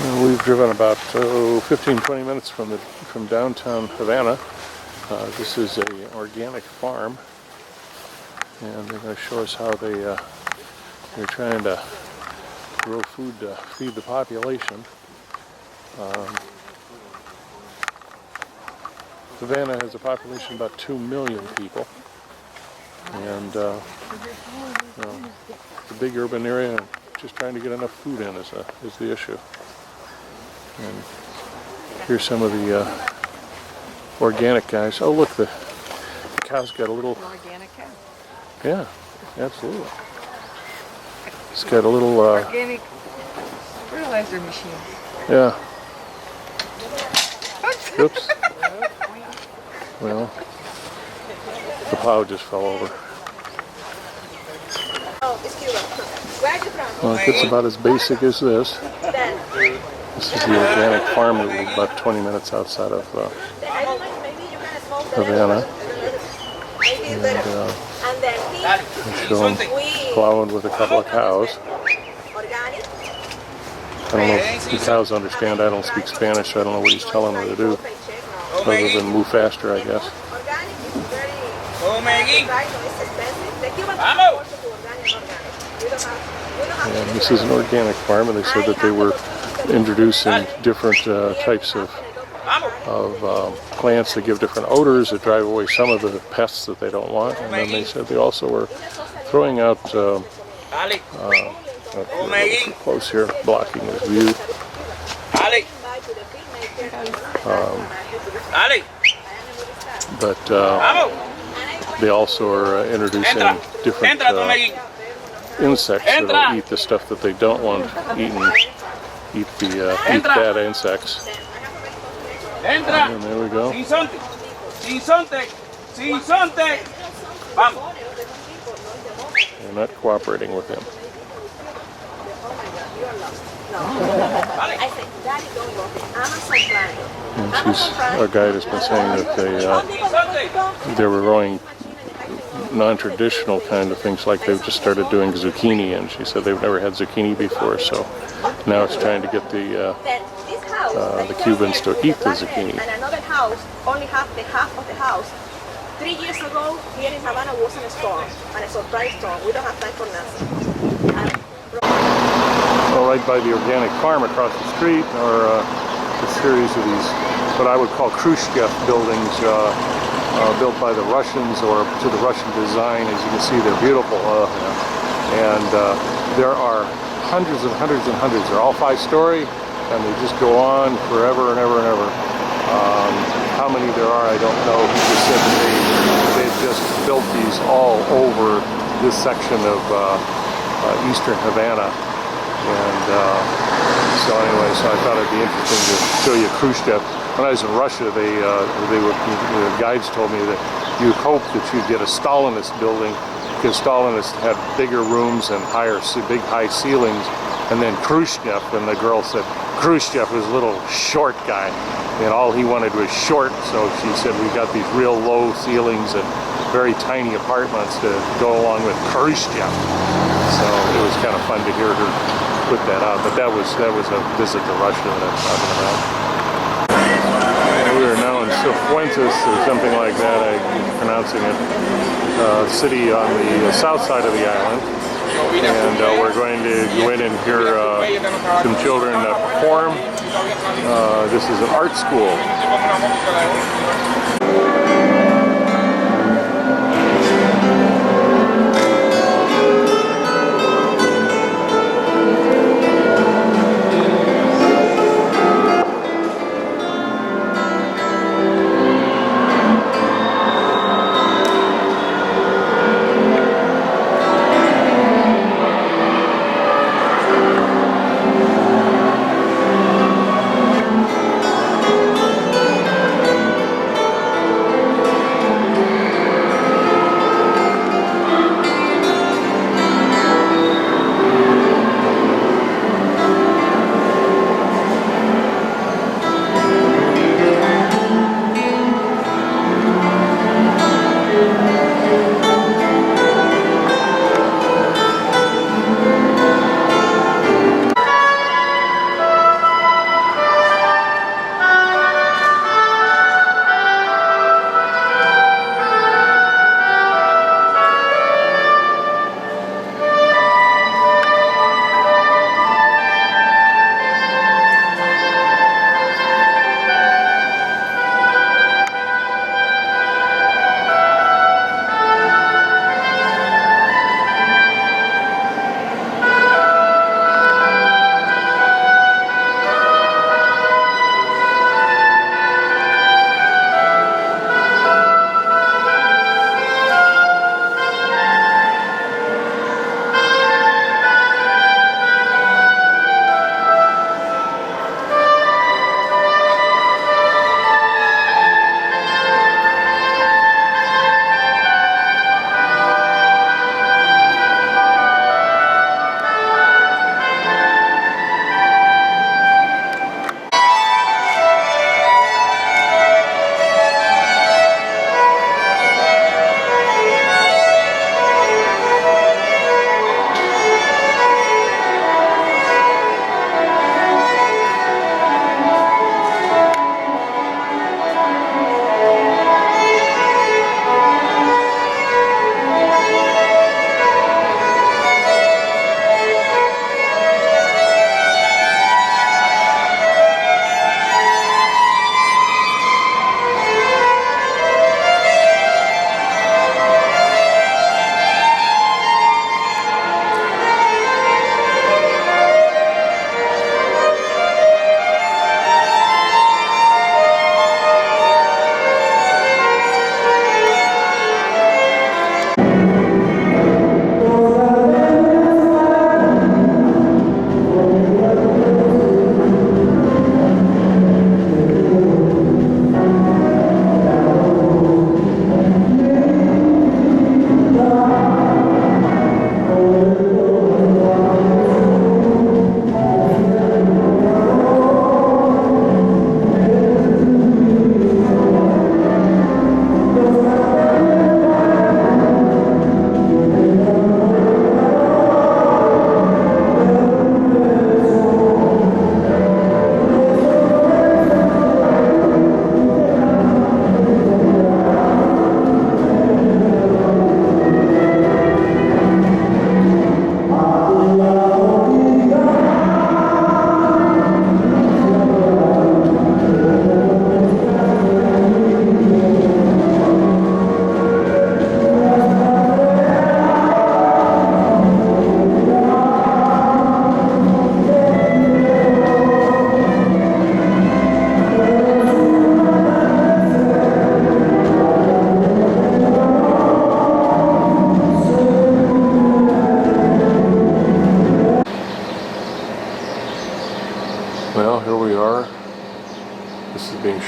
We've driven about 15-20 minutes from downtown Havana. This is an organic farm, and they're going to show us how they're trying to grow food to feed the population. Havana has a population of about 2 million people, and it's a big urban area. Just trying to get enough food in is the issue. And here's some of the organic guys. Oh, look, the cow's got a little... An organic cow. Yeah, absolutely. It's got a little... organic fertilizer machine. Yeah. Oops. Well, the plow just fell over. It's Cuba. Where are you from? Well, it gets about as basic as this. This is the organic farm that was about 20 minutes outside of Havana. And I show him plowing with a couple of cows. I don't know if the cows understand. I don't speak Spanish, so I don't know what he's telling them to do. Other than move faster, I guess. And this is an organic farm, and they said that they were introducing different types of plants that give different odors that drive away some of the pests that they don't want. And then they said they also were throwing out too close here, blocking his view. But they also are introducing different insects that'll eat the stuff that they don't want eaten. Eat bad insects. And there we go. They're not cooperating with him. And our guide has been saying that they were growing non-traditional kind of things, like they've just started doing zucchini, and she said they've never had zucchini before, so now it's trying to get the Cubans to eat the zucchini. And another house only have the half of the house. 3 years ago, here in Havana was a storm, and a surprise storm. We don't have time for nothing. Well, right by the organic farm across the street are a series of these, what I would call Khrushchev buildings, built by the Russians or to the Russian design. As you can see, they're beautiful. And there are hundreds and hundreds and hundreds. They're all 5-story, and they just go on forever and ever and ever. How many there are, I don't know. He just said that they've just built these all over this section of eastern Havana. And so anyway, so I thought it'd be interesting to show you Khrushchev. When I was in Russia, the guides told me that you hoped that you'd get a Stalinist building, because Stalinists had bigger rooms and big high ceilings. And then Khrushchev, and the girl said Khrushchev was a little short guy, and all he wanted was short. So she said we got these real low ceilings and very tiny apartments to go along with Khrushchev. So it was kind of fun to hear her put that out. But that was a visit to Russia that I'm talking about. We are now in Cifuentes or something like that. I'm pronouncing it. City on the south side of the island. And we're going to go in and hear some children perform. This is an art school.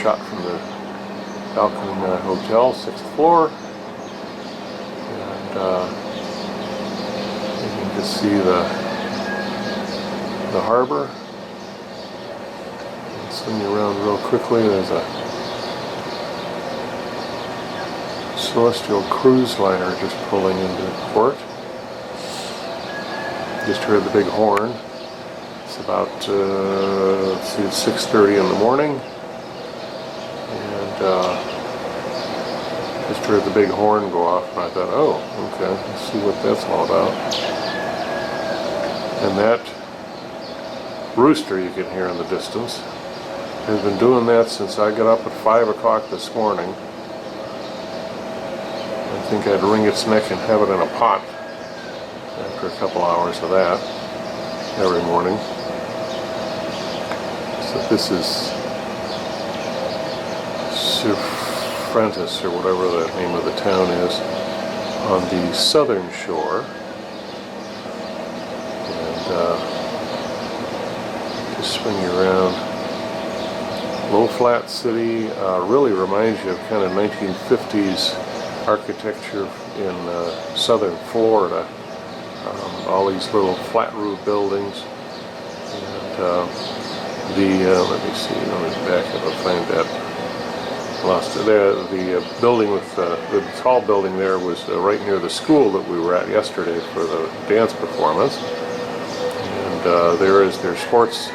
shot from the balcony in the hotel, 6th floor. And you can just see the harbor. Swing you around real quickly. There's a Celestial cruise liner just pulling into port. Just heard the big horn. It's about, let's see, it's 6:30 in the morning. And just heard the big horn go off, and I thought, oh, okay, let's see what that's all about. And that rooster you can hear in the distance has been doing that since I got up at 5 o'clock this morning. I think I'd wring its neck and have it in a pot after a couple hours of that every morning. So this is Sir Francis, or whatever the name of the town is, on the southern shore. And just swing you around. Low flat city, really reminds you of kind of 1950s architecture in southern Florida. All these little flat roof buildings. And let me see, let me back up and find that. Lost it there. The building with the tall building there was right near the school that we were at yesterday for the dance performance. And there is their sports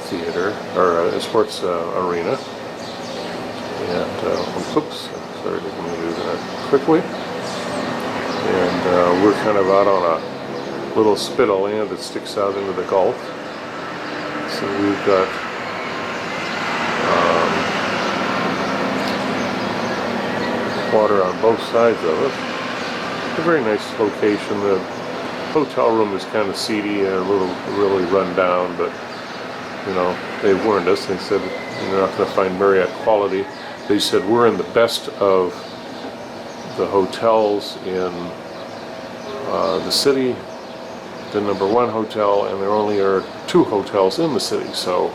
theater, or sports arena. And oops, sorry, didn't mean to do that quickly. And we're kind of out on a little spit of land that sticks out into the Gulf. So we've got water on both sides of it. A very nice location. The hotel room is kind of seedy and a little really run down, but you know, they warned us. They said you're not going to find Marriott quality. They said we're in the best of the hotels in the city, the #1 hotel, and there only are 2 hotels in the city, so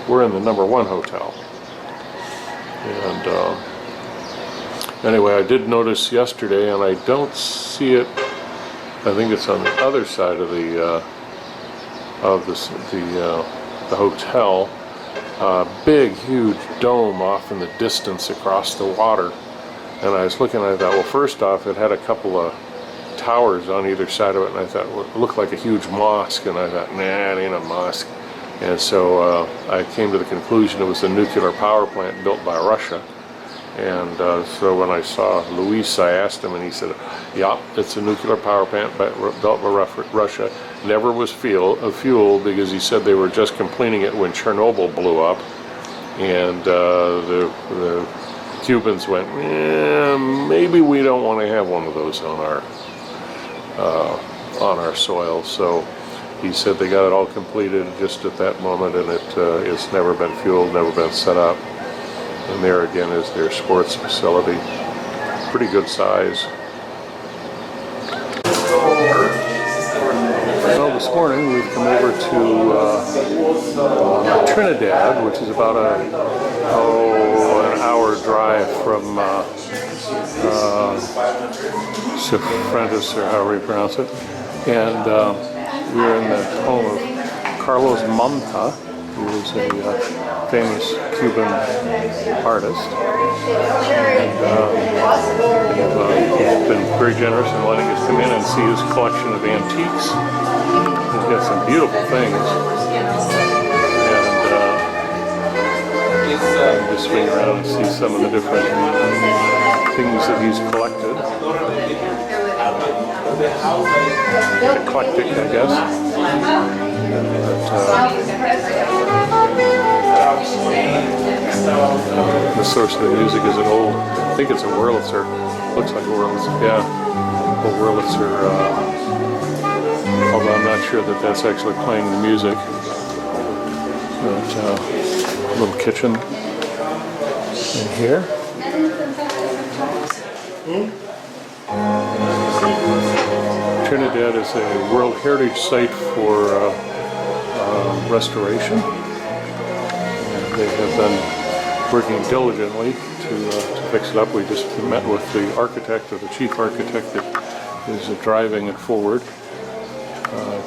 we're in the #1 hotel. And anyway, I did notice yesterday, and I don't see it. I think it's on the other side of the hotel. Big, huge dome off in the distance across the water. And I was looking, I thought, well, first off, it had a couple of towers on either side of it, and I thought, well, it looked like a huge mosque, and I thought, nah, it ain't a mosque. And so I came to the conclusion it was a nuclear power plant built by Russia. And so when I saw Luis, I asked him, and he said, yeah, it's a nuclear power plant built by Russia. Never was fuel, because he said they were just completing it when Chernobyl blew up. And the Cubans went, maybe we don't want to have one of those on our soil. So he said they got it all completed just at that moment, and it's never been fueled, never been set up. And there again is their sports facility. Pretty good size. Well, this morning we've come over to Trinidad, which is about an hour drive from Cifuentes, or however you pronounce it. And we're in the home of Carlos Manta, who is a famous Cuban artist. And he's been very generous in letting us come in and see his collection of antiques. He's got some beautiful things. And just swing around and see some of the different things that he's collected. Eclectic, I guess. The source of the music is an old, I think it's a Wurlitzer. Looks like a Wurlitzer, yeah. Old Wurlitzer, although I'm not sure that that's actually playing the music. But little kitchen in here. Trinidad is a World Heritage Site for restoration. And they have been working diligently to fix it up. We just met with the architect, or the chief architect, that is driving it forward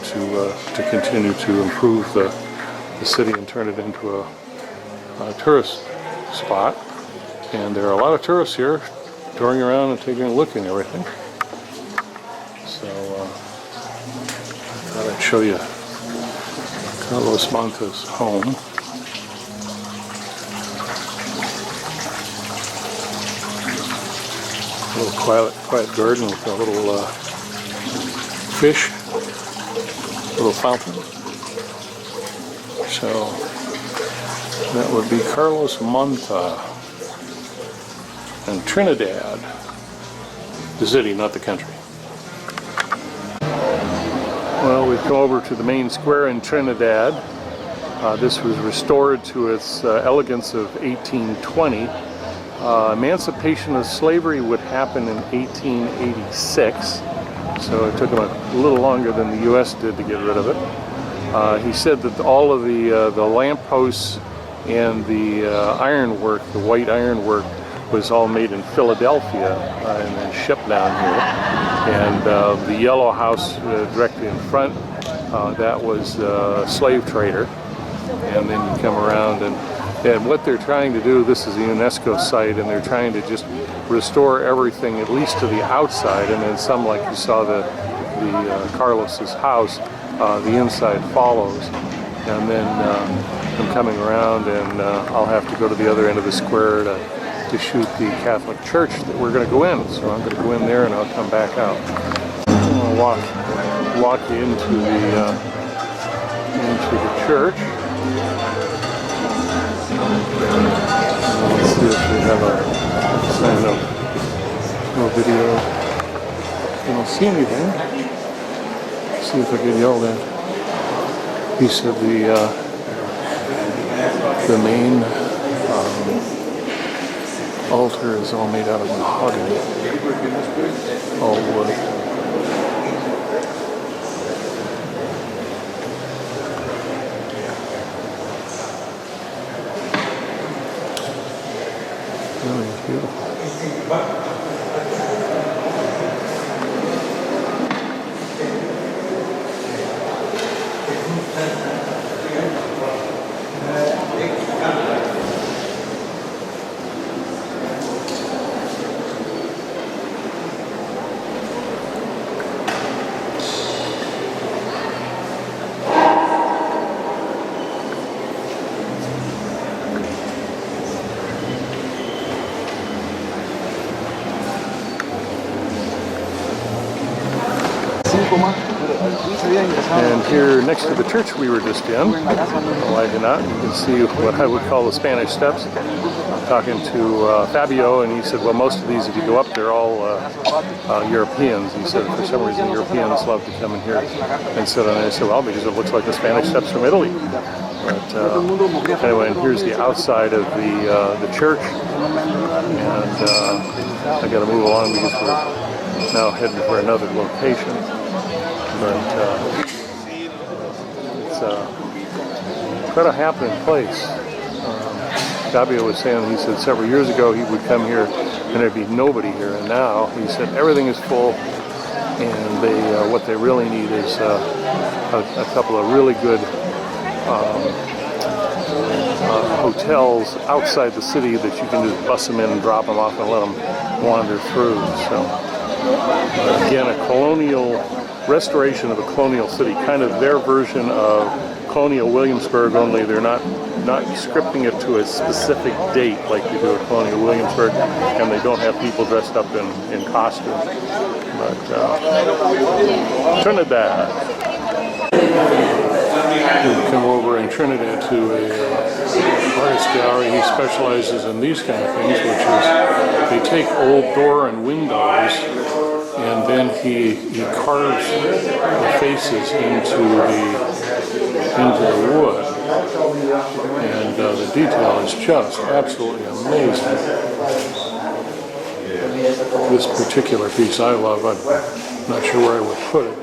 to continue to improve the city and turn it into a tourist spot. And there are a lot of tourists here touring around and taking a look at everything. So I thought I'd show you Carlos Monta's home. A little quiet garden with a little fish, little fountain. So that would be Carlos Monta and Trinidad, the city, not the country. Well, we've come over to the main square in Trinidad. This was restored to its elegance of 1820. Emancipation of slavery would happen in 1886, so it took him a little longer than the U.S. did to get rid of it. He said that all of the lampposts and the ironwork, the white ironwork, was all made in Philadelphia and then shipped down here. And the yellow house directly in front, that was a slave trader. And then you come around and what they're trying to do, this is a UNESCO site, and they're trying to just restore everything at least to the outside, and then some, like you saw the Carlos's house, the inside follows. And then I'm coming around, and I'll have to go to the other end of the square to shoot the Catholic church that we're going to go in. So I'm going to go in there and I'll come back out. I'm going to walk you into the church. Let's see if we have a sign up. No video. I don't see anything. Let's see if I get yelled at. He said the main altar is all made out of mahogany, all wood. Really beautiful. And here next to the church we were just in, why not, you can see what I would call the Spanish Steps. I'm talking to Fabio, and he said, well, most of these, if you go up, they're all Europeans. He said, for some reason, Europeans love to come in here and sit on it. I said, well, because it looks like the Spanish Steps from Italy. But anyway, and here's the outside of the church. And I got to move along because we're now heading for another location. But it's quite a happening place. Fabio was saying, he said several years ago he would come here and there'd be nobody here, and now he said everything is full, and they what they really need is a couple of really good hotels outside the city that you can just bus them in and drop them off and let them wander through. So again, a colonial restoration of a colonial city, kind of their version of colonial Williamsburg, only they're not scripting it to a specific date like they do at colonial Williamsburg, and they don't have people dressed up in costume. But Trinidad. We come over in Trinidad to a artist gallery. He specializes in these kind of things, which is they take old door and windows, and then he carves the faces into the wood, and the detail is just absolutely amazing. This particular piece I love. I'm not sure where I would put it.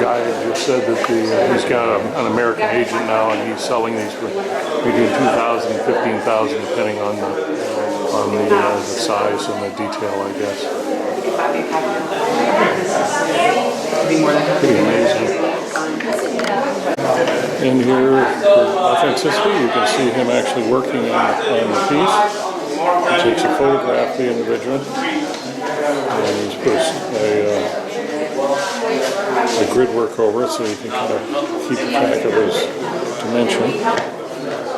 guy just said that he's got an American agent now, and he's selling these for between $2,000 and $15,000, depending on the size and the detail, I guess. Pretty amazing. In here, for authenticity, you can see him actually working on the piece. He takes a photograph of the individual, and he's put a grid work over it so you can kind of keep track of his dimension.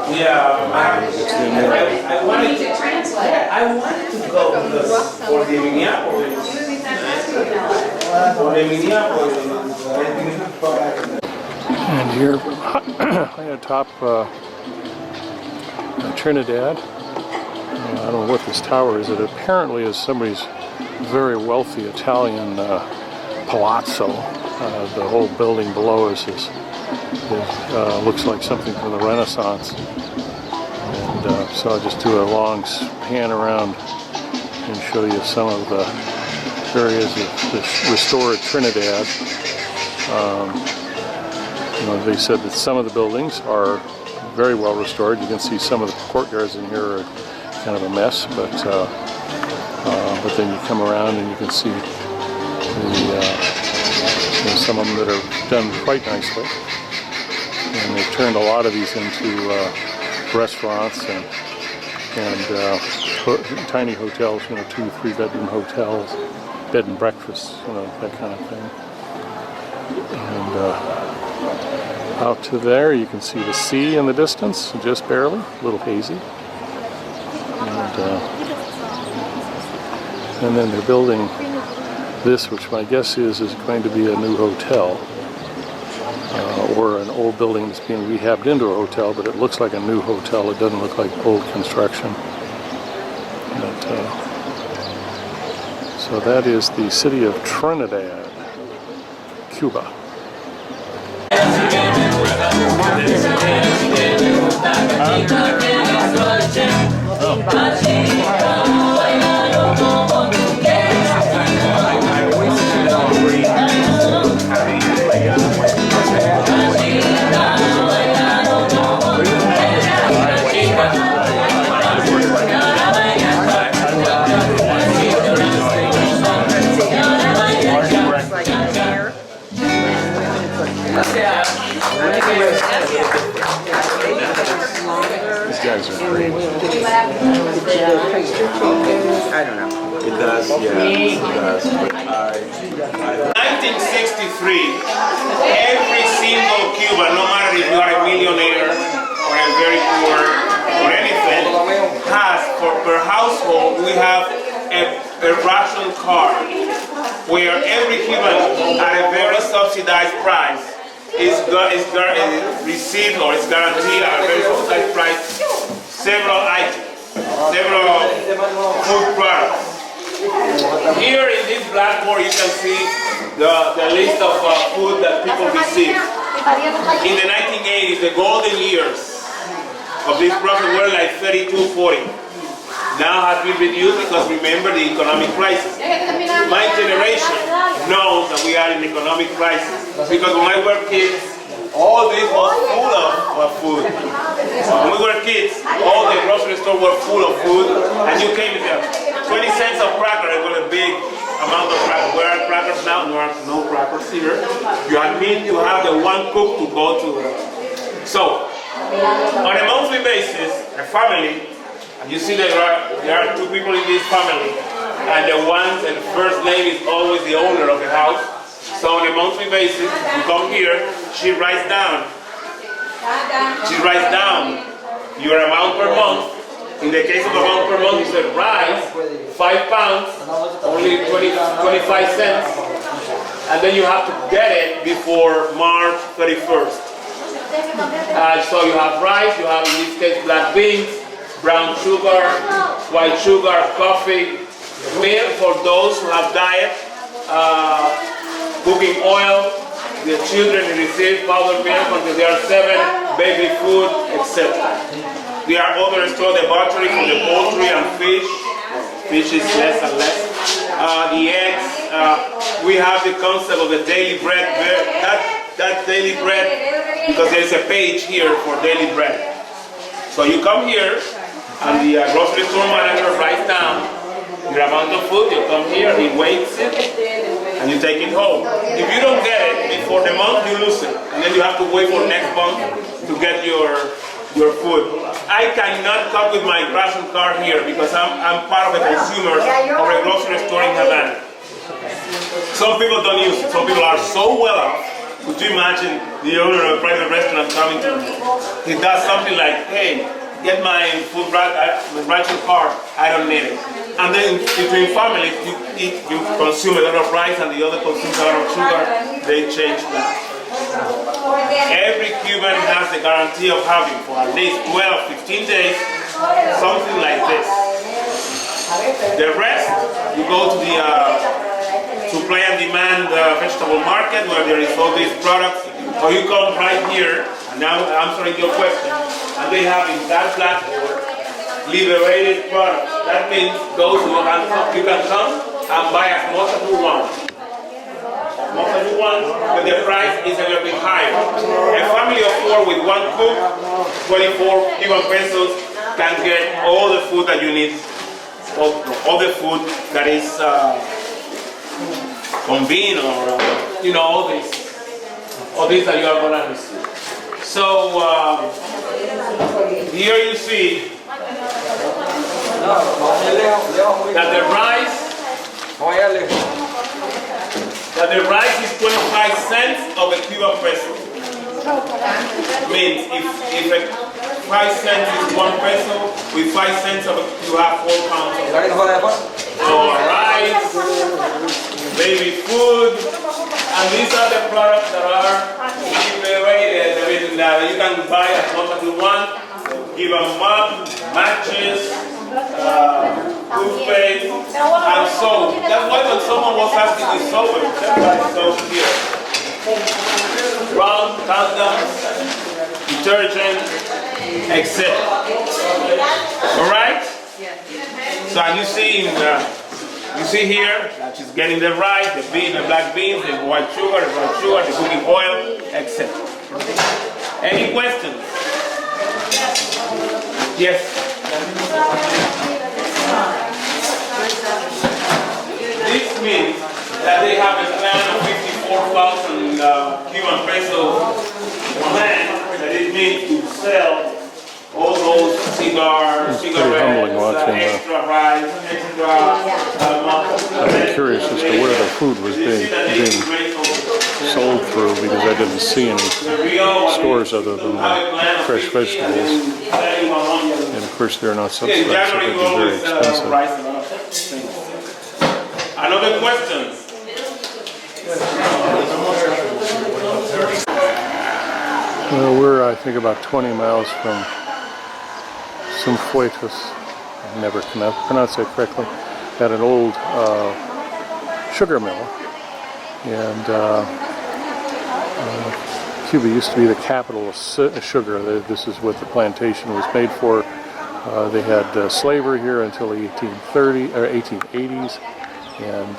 It's in there. I wanted to translate. I wanted to go for the Minneapolis. And here, right atop Trinidad, I don't know what this tower is. It apparently is somebody's very wealthy Italian palazzo. The whole building below us looks like something from the Renaissance. And so I'll just do a long pan around and show you some of the areas of this restored Trinidad. They said that some of the buildings are very well restored. You can see some of the courtyards in here are kind of a mess, but then you come around and you can see some of them that are done quite nicely. And they've turned a lot of these into restaurants and tiny hotels, 2-3 bedroom hotels, bed and breakfast, that kind of thing. And out to there you can see the sea in the distance, just barely, a little hazy. And then they're building this, which my guess is going to be a new hotel, or an old building that's being rehabbed into a hotel, but it looks like a new hotel. It doesn't look like old construction. So that is the city of Trinidad, Cuba. These guys are great. I don't know. It does, yeah, it does. But 1963, every single Cuban, no matter if you are a millionaire or a very poor or anything, has, per household, we have a ration card where every Cuban at a very subsidized price is received or is guaranteed at a very subsidized price several items, several food products. Here in this blackboard you can see the list of food that people receive. In the 1980s, the golden years of this process were like 32, 40. Now has been reduced because remember the economic crisis. My generation knows that we are in economic crisis because when I were kids, all this was full of food. When we were kids, all the grocery stores were full of food, and you came with 20 cents of cracker. It was a big amount of crackers. Where are crackers now? There are no crackers here. You need to have the one cook to go to. So, on a monthly basis, a family, and you see there are two people in this family, and the first name is always the owner of the house. So on a monthly basis, you come here, she writes down your amount per month. In the case of amount per month, you said rice, 5 pounds, only 25 cents, and then you have to get it before March 31st. So you have rice, you have in this case black beans, brown sugar, white sugar, coffee, milk for those who have diet, cooking oil, the children receive powdered milk until they are 7, baby food, etc. There are other stores, the butchery for the poultry and fish. Fish is less and less. The eggs, we have the concept of the daily bread. That daily bread, because there's a page here for daily bread. So you come here, and the grocery store manager writes down your amount of food. You come here, he weighs it, and you take it home. If you don't get it before the month, you lose it, and then you have to wait for next month to get your food. I cannot come with my ration card here because I'm part of the consumers of a grocery store in Havana. Some people don't use it. Some people are so well off. Could you imagine the owner of a private restaurant coming to me? He does something like, hey, get my food ration card, I don't need it. And then between families, you consume a lot of rice and the other consumes a lot of sugar, they change that. Every Cuban has the guarantee of having for at least 12, 15 days, something like this. The rest, you go to the supply and demand vegetable market where there is all these products, or you come right here, and now I'm answering your question, and they have in that blackboard liberated products. That means those who can come, you can come and buy as much as you want. But the price is a little bit higher. A family of 4 with 1 cook, 24 Cuban pesos, can get all the food that you need, all the food that is convenient, or all these that you are going to receive. So here you see that the rice is 25 cents of a Cuban peso. Means if 5 cents is 1 peso, with 5 cents of it, you have 4 pounds of rice, baby food, and these are the products that are liberated. That you can buy as much as you want. Give them up, matches, toothpaste, and soap. That's why when someone was asking me soap, everybody soap here. Rum, condoms, detergent, etc. Alright? So and you see here that she's getting the rice, the beans, the black beans, the white sugar, the cooking oil, etc. Any questions? Yes. This means that they have a plan of 54,000 Cuban pesos plan that it means to sell all those cigarettes, extra rice, extra I'm curious as to where the food was being sold through, because I didn't see any stores other than fresh vegetables. And of course they're not subsidized, so they're very expensive. Another question? Well, we're I think about 20 miles from Cienfuegos, I never can pronounce that correctly, at an old sugar mill. And Cuba used to be the capital of sugar. This is what the plantation was made for. They had slavery here until the 1880s, and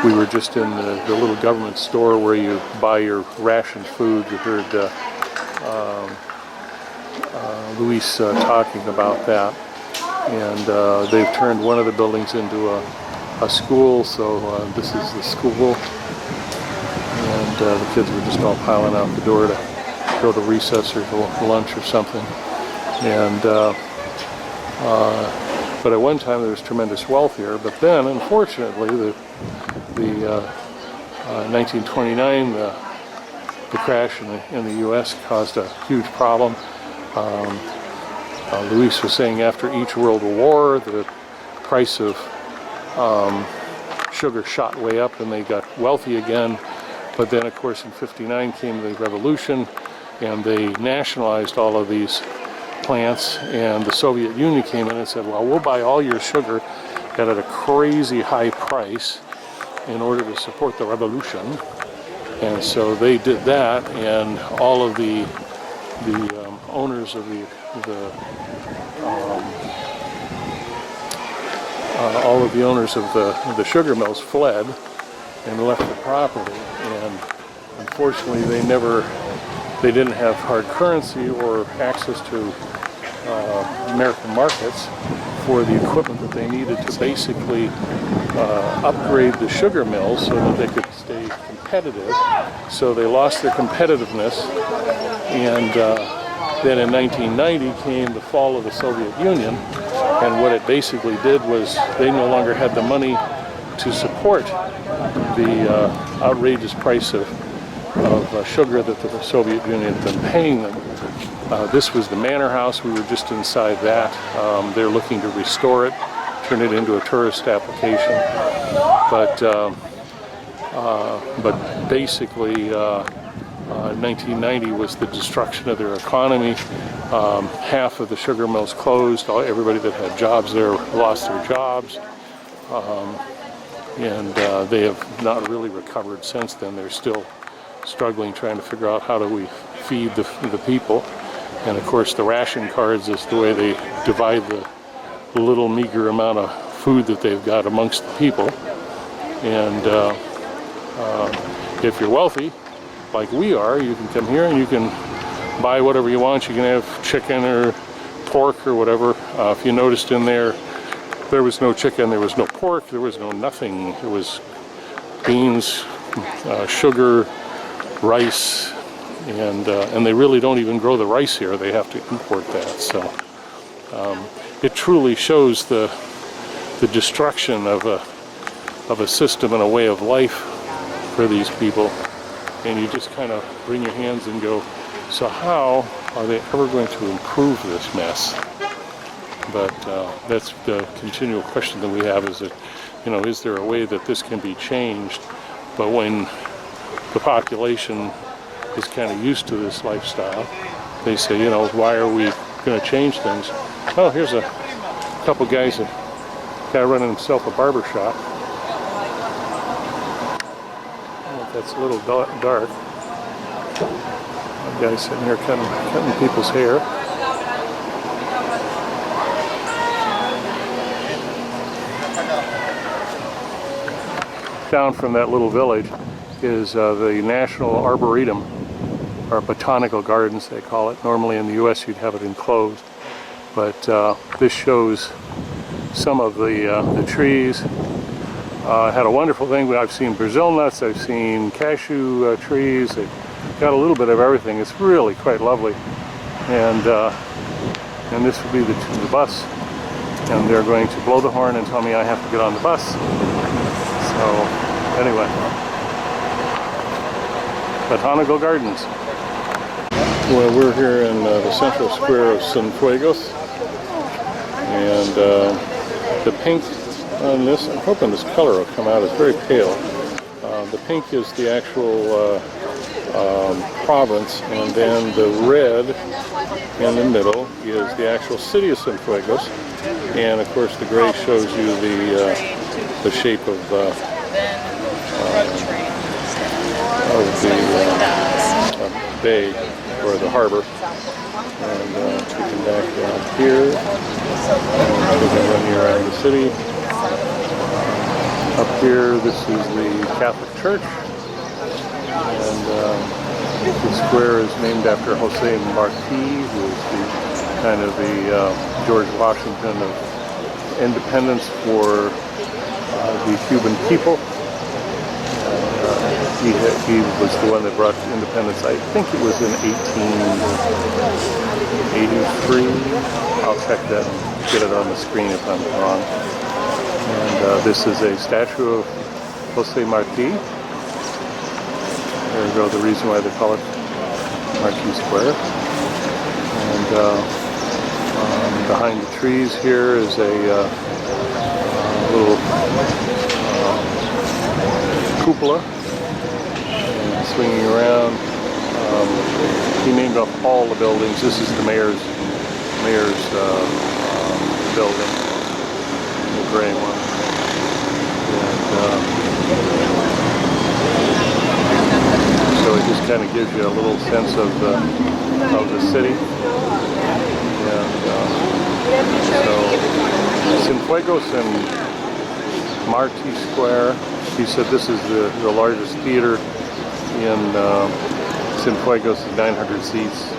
we were just in the little government store where you buy your rationed food. You heard Luis talking about that, and they've turned one of the buildings into a school, so this is the school, and the kids were just all piling out the door to go to recess or to lunch or something. And but at one time there was tremendous wealth here, but then unfortunately the 1929 the crash in the U.S. caused a huge problem. Luis was saying after each World War the price of sugar shot way up and they got wealthy again. But then of course in '59 came the revolution and they nationalized all of these plants, and the Soviet Union came in and said, well, we'll buy all your sugar at a crazy high price in order to support the revolution. And so they did that, and all of the all of the owners of the sugar mills fled and left the property, and unfortunately they didn't have hard currency or access to American markets for the equipment that they needed to basically upgrade the sugar mills so that they could stay competitive. So they lost their competitiveness, and then in 1990 came the fall of the Soviet Union, and what it basically did was they no longer had the money to support the outrageous price of sugar that the Soviet Union had been paying them. This was the Manor House. We were just inside that. They're looking to restore it, turn it into a tourist application. But basically, 1990 was the destruction of their economy. Half of the sugar mills closed. Everybody that had jobs there lost their jobs. And they have not really recovered since then. They're still struggling, trying to figure out how do we feed the people. And of course the ration cards is the way they divide the little meager amount of food that they've got amongst the people. And if you're wealthy, like we are, you can come here and you can buy whatever you want. You can have chicken or pork or whatever. If you noticed in there was no chicken, there was no pork, there was no nothing. It was beans, sugar, rice, and they really don't even grow the rice here. They have to import that. So it truly shows the destruction of a system and a way of life for these people. And you just kind of wring your hands and go, so how are they ever going to improve this mess? But that's the continual question that we have, is that, is there a way that this can be changed? But when the population is kind of used to this lifestyle, they say, why are we going to change things? Oh, here's a couple guys, a guy running himself a barber shop. That's a little dark. One guy sitting here cutting people's hair. Down from that little village is the National Arboretum, or Botanical Gardens they call it. Normally in the US you'd have it enclosed, but this shows some of the trees. Had a wonderful thing. I've seen Brazil nuts, I've seen cashew trees. They've got a little bit of everything. It's really quite lovely. And this would be the bus. And they're going to blow the horn and tell me I have to get on the bus. So anyway, Botanical Gardens. Well, we're here in the central square of Cienfuegos, and the pink on this, I'm hoping this color will come out, it's very pale. The pink is the actual province, and then the red in the middle is the actual city of Cienfuegos, and of course the gray shows you the shape of the bay, or the harbor. And taking back down here, and we can run you around the city. Up here, this is the Catholic Church, and the square is named after Jose Marti, who is the George Washington of independence for the Cuban people. He was the one that brought independence. I think it was in 1883. I'll check that and get it on the screen if I'm wrong. And this is a statue of Jose Marti. There we go, the reason why they call it Marti Square. And behind the trees here is a little cupola. Swinging around. He named off all the buildings. This is the mayor's building, the gray one. And so it just kind of gives you a little sense of the city. And so Cienfuegos and Marty Square. He said this is the largest theater in Cienfuegos, 900 seats.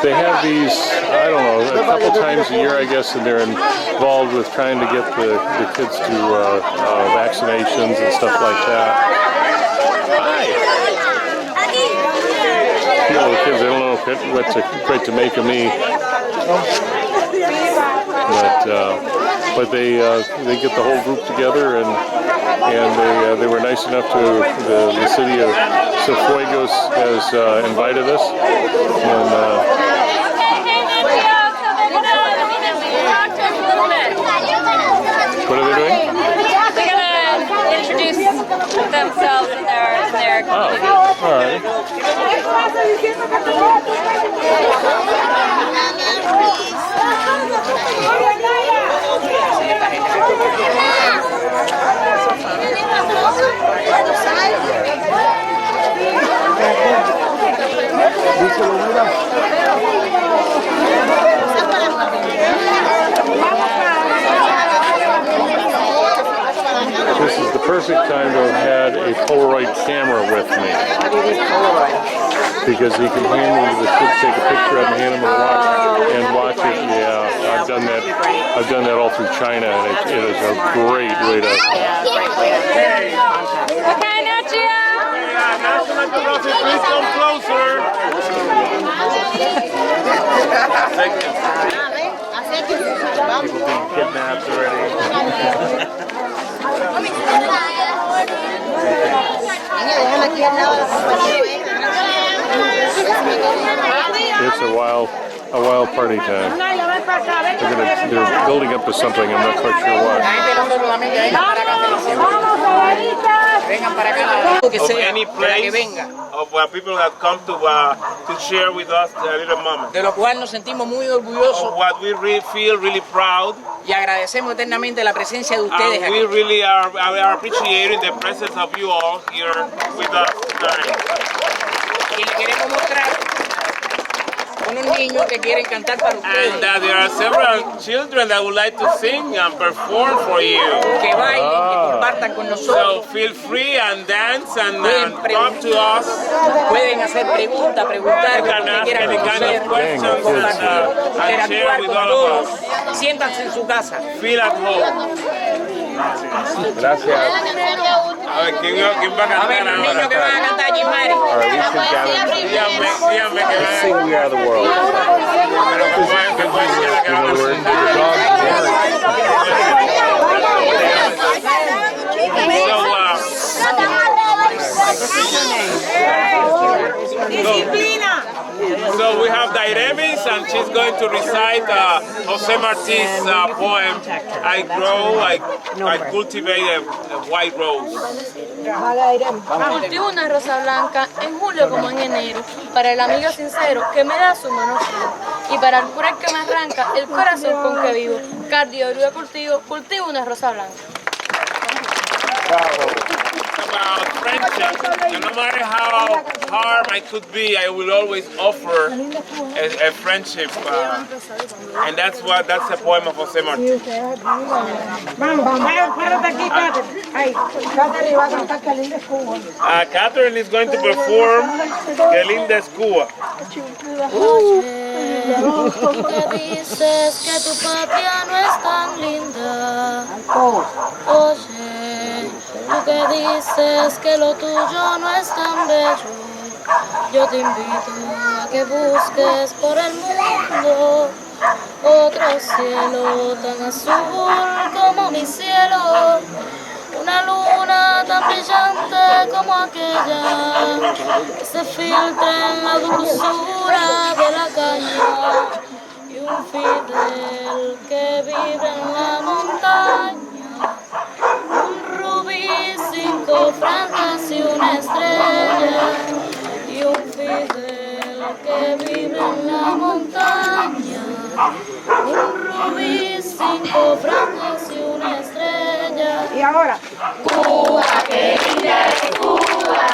They have these, I don't know, a couple times a year, I guess, and they're involved with trying to get the kids to vaccinations and stuff like that. Hi! You know, the kids, they don't know what to make of me. But they get the whole group together, and they were nice enough to, the city of Cienfuegos has invited us, and what are they doing? They're gonna introduce themselves and their community. Oh, right. This is the perfect time to have had a Polaroid camera with me. What do you need Polaroid? Because he can hand me the kids, take a picture of it and hand them and watch it. Yeah, I've done that. I've done that all through China, and it is a great way to. Okay, Nachia. National Photography, please come closer. Thank you. People being kidnapped already. It's a wild party time. They're building up to something. I'm not quite sure what. Of any place of where people have come to share with us a little moment. De lo cual nos sentimos muy orgullosos Of what we feel really proud. y agradecemos eternamente la presencia de ustedes And we aquí. really are appreciating the presence of you all here with us tonight. Y le queremos mostrar unos niños que quieren cantar para And ustedes, there are several children that would like to sing and perform for you. que bailen, que compartan con So nosotros, feel free and dance and talk to us. pueden hacer preguntas, preguntar You lo can que ask quieran any kind conocer, of questions and share interactuar with con all of todos. us. Siéntanse en su casa. Feel at home. Gracias. A ver, ¿quién va a A ver, cantar los niños que ahora? van a cantar Jimari. All right, we should gather. Díganme que Let's sing We Are the World. pero que pueden ser que In van a other words, cantar. the dog's So we have Dairemis, and she's going to recite Jose Marti's poem, I grow, I cultivate a white rose. Cultivo una rosa blanca en julio como en enero, para el amigo sincero que me da su mano fría, y para el cura que me arranca el corazón con que vivo. Cardio, cultivo una rosa blanca. About friendship, and no matter how hard I could be, I will always offer a friendship, and that's the poem of Jose Marti. Catherine is going to perform Que linda es Cuba. Tú que dices que tu patria no es tan linda. Oye, tú que dices que lo tuyo no es tan bello. Yo te invito a que busques por el mundo otro cielo tan azul como mi cielo. Una luna tan brillante como aquella que se filtra en la dulzura de la caña, y un Fidel que vive en la montaña, un rubí, 5 franjas y una estrella, y un Fidel que vive en la montaña, un rubí, 5 franjas y una estrella. Y ahora, Cuba, que linda es Cuba,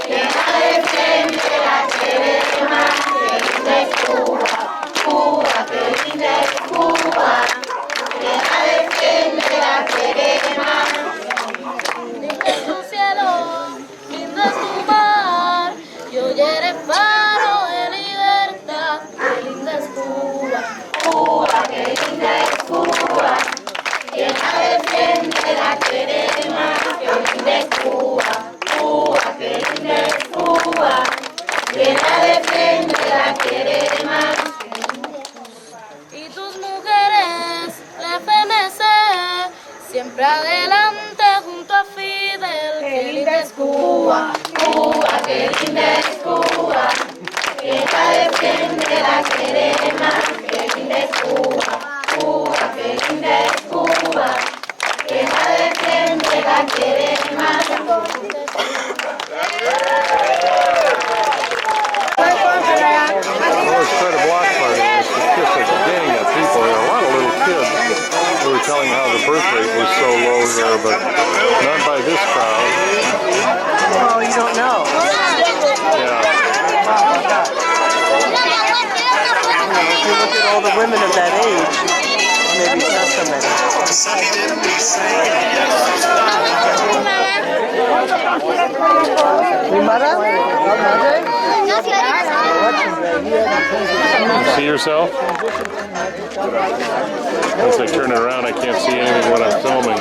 que nadie defiende la queremos, que linda es Cuba. Cuba, que linda es Cuba, que nadie defiende la queremos. Lindo es tu cielo, lindo es tu mar, y hoy eres faro de libertad. Que linda es Cuba, Cuba, que linda es Cuba, que nadie defiende la queremos. Que linda es Cuba, Cuba, que linda es Cuba, que nadie defiende la queremos. Y tus mujeres, la FMC, siempre adelante junto a Fidel. Que linda es Cuba, Cuba, que linda es Cuba, que nadie defiende la queremos. Que linda es Cuba, Cuba, que linda es Cuba, que nadie defiende la queremos. the women of that age, maybe not so many. See yourself? Once I turn it around, I can't see anything when I'm filming.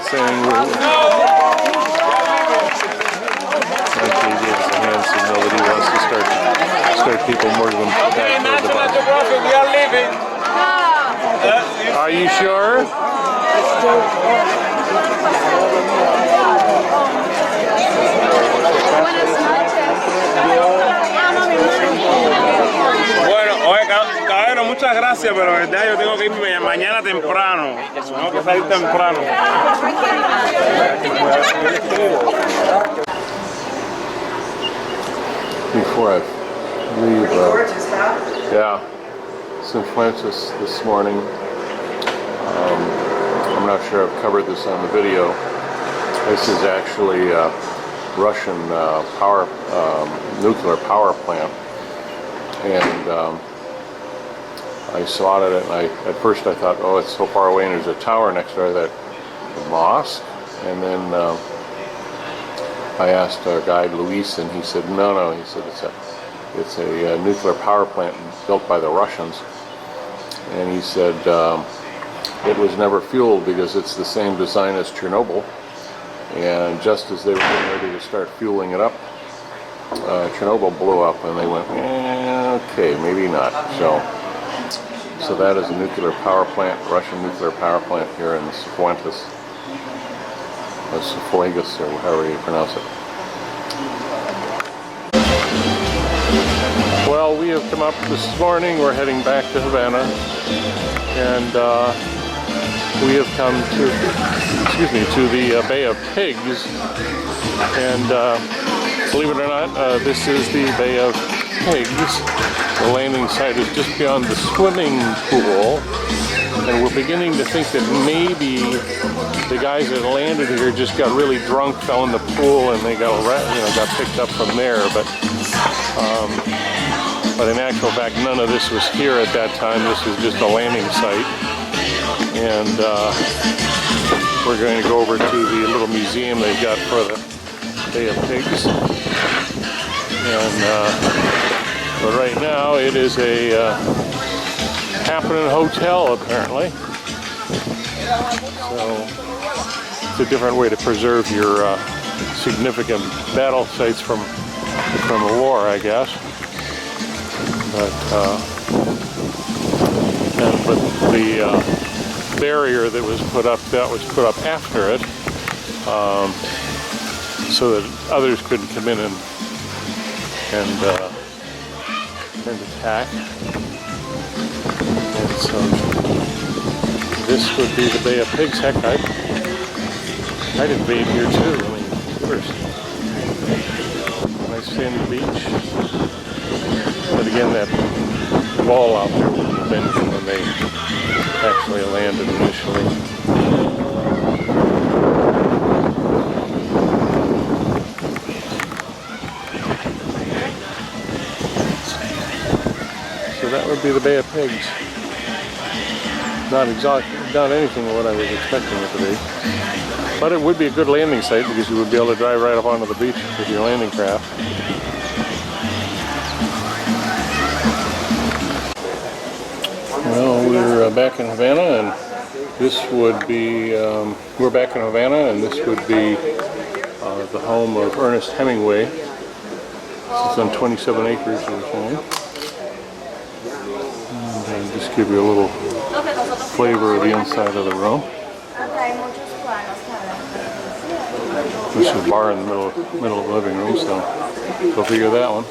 flag saying we're... Okay, he gives a hand signal that he wants to start people moving back toward the bus. We are leaving. Are you sure? Bueno, oye, caballero, muchas gracias, pero en verdad yo tengo que irme mañana temprano. Tengo que salir temprano. Before I leave, yeah, St. Francis this morning. I'm not sure I've covered this on the video. This is actually a Russian nuclear power plant, and I spotted it. And at first I thought, oh, it's so far away, and there's a tower next door, that the mosque. And then I asked our guide Luis, and he said, no. He said it's a nuclear power plant built by the Russians, and he said it was never fueled because it's the same design as Chernobyl. And just as they were getting ready to start fueling it up, Chernobyl blew up, and they went, okay, maybe not. So that is a nuclear power plant, Russian nuclear power plant here in Cifuentes, or however you pronounce it. Well, we have come up this morning. We're heading back to Havana, and we have come to the Bay of Pigs, and believe it or not, this is the Bay of Pigs. The landing site is just beyond the swimming pool, and we're beginning to think that maybe the guys that landed here just got really drunk, fell in the pool, and they got picked up from there. But in actual fact, none of this was here at that time. This was just a landing site. And we're going to go over to the little museum they've got for the Bay of Pigs. And but right now it is a happening hotel, apparently. So it's a different way to preserve your significant battle sites from the war, I guess. But the barrier that was put up after it, so that others couldn't come in and attack. And so this would be the Bay of Pigs. Heck, I'd invade here too. I mean, first, nice sandy beach. But again, that wall out there would have been when they actually landed initially. So that would be the Bay of Pigs. Not anything what I was expecting it to be. But it would be a good landing site because you would be able to drive right up onto the beach with your landing craft. Well, we're back in Havana, and this would be, we're back in Havana, and this would be the home of Ernest Hemingway. This is on 27 acres or so. And I'll just give you a little flavor of the inside of the room. This is a bar in the middle of the living room, so go figure that one.